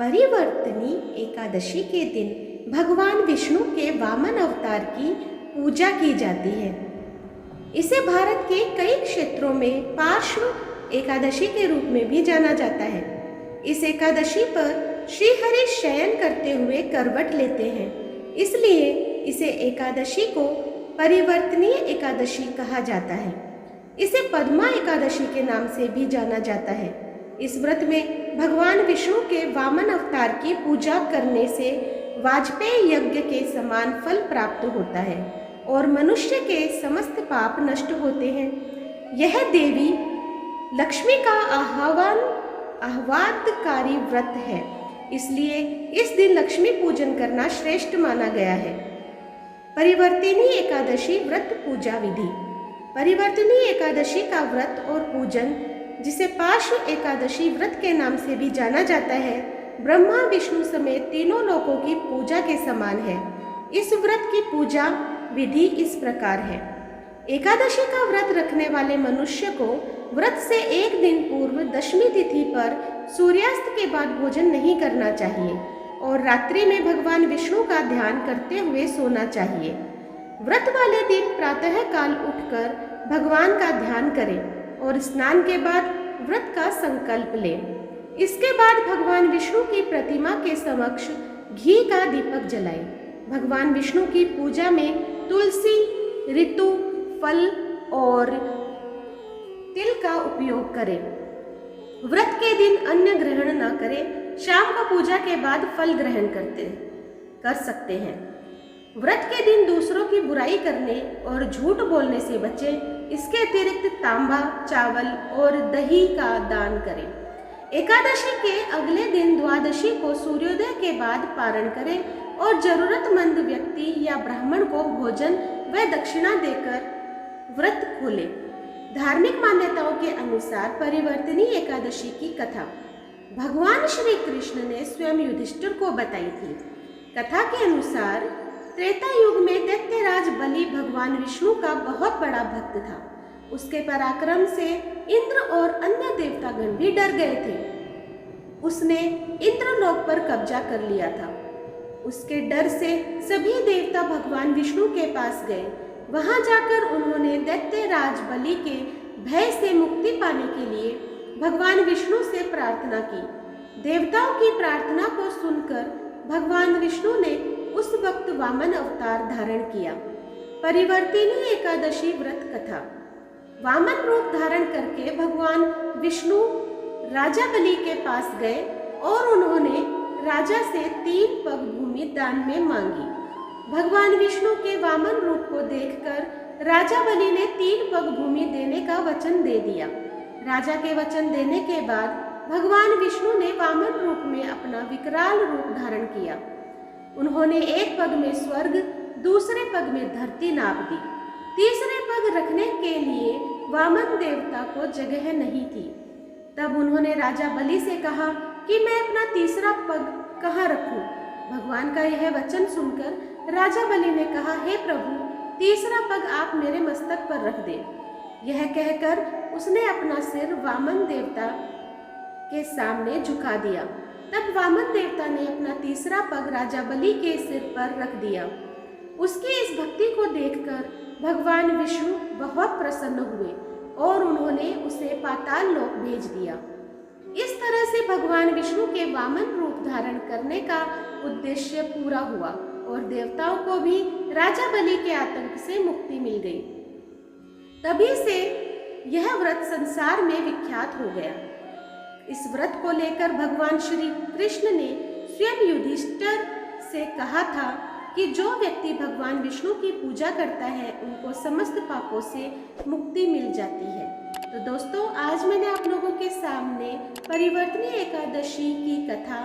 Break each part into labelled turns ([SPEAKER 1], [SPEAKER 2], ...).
[SPEAKER 1] परिवर्तनी एकादशी के दिन भगवान विष्णु के वामन अवतार की पूजा की जाती है। इसे भारत के कई क्षेत्रों में पार्श्व एकादशी के रूप में भी जाना जाता है। इस एकादशी पर श्री हरि शयन करते हुए करवट लेते हैं, इसलिए इसे एकादशी को परिवर्तनीय एकादशी कहा जाता है। इसे पद्मा एकादशी के नाम से भी जाना जाता है। इस व्रत में भगवान विष्णु के वामन अवतार की पूजा करने से वाजपेयी यज्ञ के समान फल प्राप्त होता है और मनुष्य के समस्त पाप नष्ट होते हैं। यह देवी लक्ष्मी का आह्लादकारी व्रत है, इसलिए इस दिन लक्ष्मी पूजन करना श्रेष्ठ माना गया है। परिवर्तनी एकादशी व्रत पूजा विधि। परिवर्तनी एकादशी का व्रत और पूजन, जिसे पार्श्व एकादशी व्रत के नाम से भी जाना जाता है, ब्रह्मा विष्णु समेत तीनों लोकों की पूजा के समान है। इस व्रत की पूजा विधि इस प्रकार है। एकादशी का व्रत रखने वाले मनुष्य को व्रत से एक दिन पूर्व दशमी तिथि पर सूर्यास्त के बाद भोजन नहीं करना चाहिए और रात्रि में भगवान विष्णु का ध्यान करते हुए सोना चाहिए। व्रत वाले दिन प्रातः काल उठकर भगवान का ध्यान करें और स्नान के बाद व्रत का संकल्प लें। इसके बाद भगवान विष्णु की प्रतिमा के समक्ष घी का दीपक जलाएं। भगवान विष्णु की पूजा में तुलसी, ऋतु, फल और तिल का उपयोग करें। व्रत के दिन अन्न ग्रहण न करें। शाम को पूजा के बाद फल ग्रहण कर सकते हैं। व्रत के दिन दूसरों की बुराई करने और झूठ बोलने से बचें। इसके अतिरिक्त तांबा, चावल और दही का दान करें। एकादशी के अगले दिन द्वादशी को सूर्योदय के बाद पारण करें और जरूरतमंद व्यक्ति या ब्राह्मण को भोजन व दक्षिणा देकर व्रत खोलें। धार्मिक मान्यताओं के अनुसार परिवर्तनी एकादशी की कथा भगवान श्री कृष्ण ने स्वयं युधिष्ठिर को बताई थी। कथा के अनुसार त्रेता युग में दैत्यराज बलि भगवान विष्णु का बहुत बड़ा भक्त था। उसके पराक्रम से इंद्र और अन्य देवतागण भी डर गए थे। उसने इंद्रलोक पर कब्जा कर लिया था। उसके डर से सभी देवता भगवान विष्णु के पास गए। वहां जाकर उन्होंने दैत्यराज बलि के भय से मुक्ति पाने के लिए भगवान विष्णु से प्रार्थना की। देवताओं की प्रार्थना को सुनकर भगवान विष्णु ने उस वक्त वामन अवतार धारण किया। परिवर्तनी एकादशी व्रत कथा। वामन रूप धारण करके भगवान विष्णु राजा बलि के पास गए और उन्होंने राजा से 3 पग भूमि दान में मांगी। भगवान विष्णु के वामन रूप को देखकर राजा बलि ने 3 पग भूमि देने का वचन दे दिया। राजा के वचन देने के बाद भगवान विष्णु ने वामन रूप में अपना विकराल रूप धारण किया। उन्होंने एक पग में स्वर्ग, दूसरे पग में धरती नाप दी। तीसरे पग रखने के लिए वामन देवता को जगह नहीं थी। तब उन्होंने राजा बलि से कहा कि मैं अपना तीसरा पग कहाँ रखूं? भगवान का यह वचन सुनकर राजा बलि ने कहा, हे प्रभु, तीसरा पग आप मेरे मस्तक पर रख दें। यह कहकर उसने अपना सिर वामन देवता के सामने झुका दिया। तब वामन देवता ने अपना तीसरा पग राजा बलि के सिर पर रख दिया। उसकी इस भक्ति को देखकर भगवान विष्णु बहुत प्रसन्न हुए और उन्होंने उसे पाताल लोक भेज दिया। इस तरह से भगवान विष्णु के वामन रूप धारण करने का उद्देश्य पूरा हुआ और देवताओं को भी राजा बलि के आतंक से मुक्ति मिल गई। तभी से यह व्रत संसार में विख्यात हो गया। इस व्रत को लेकर भगवान श्री कृष्ण ने स्वयं युधिष्ठिर से कहा था कि जो व्यक्ति भगवान विष्णु की पूजा करता है उनको समस्त पापों से मुक्ति मिल जाती है। तो दोस्तों, आज मैंने आप लोगों के सामने परिवर्तनी एकादशी की कथा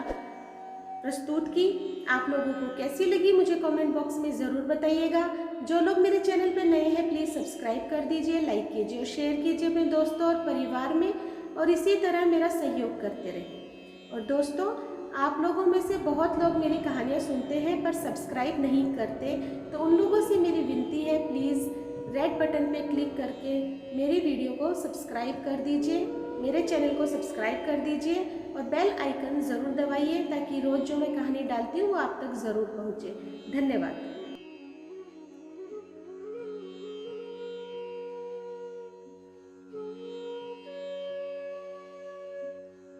[SPEAKER 1] प्रस्तुत की। आप लोगों को कैसी लगी मुझे कमेंट बॉक्स में ज़रूर बताइएगा। जो लोग मेरे चैनल पर नए हैं प्लीज़ सब्सक्राइब कर दीजिए, लाइक कीजिए और शेयर कीजिए अपने दोस्तों और परिवार में, और इसी तरह मेरा सहयोग करते रहें। और दोस्तों, आप लोगों में से बहुत लोग मेरी कहानियाँ सुनते हैं पर सब्सक्राइब नहीं करते, तो उन लोगों से मेरी विनती है, प्लीज़ रेड बटन पे क्लिक करके मेरी वीडियो को सब्सक्राइब कर दीजिए, मेरे चैनल को सब्सक्राइब कर दीजिए और बेल आइकन ज़रूर दबाइए ताकि रोज़ जो मैं कहानी डालती हूँ वो आप तक ज़रूर पहुँचे। धन्यवाद।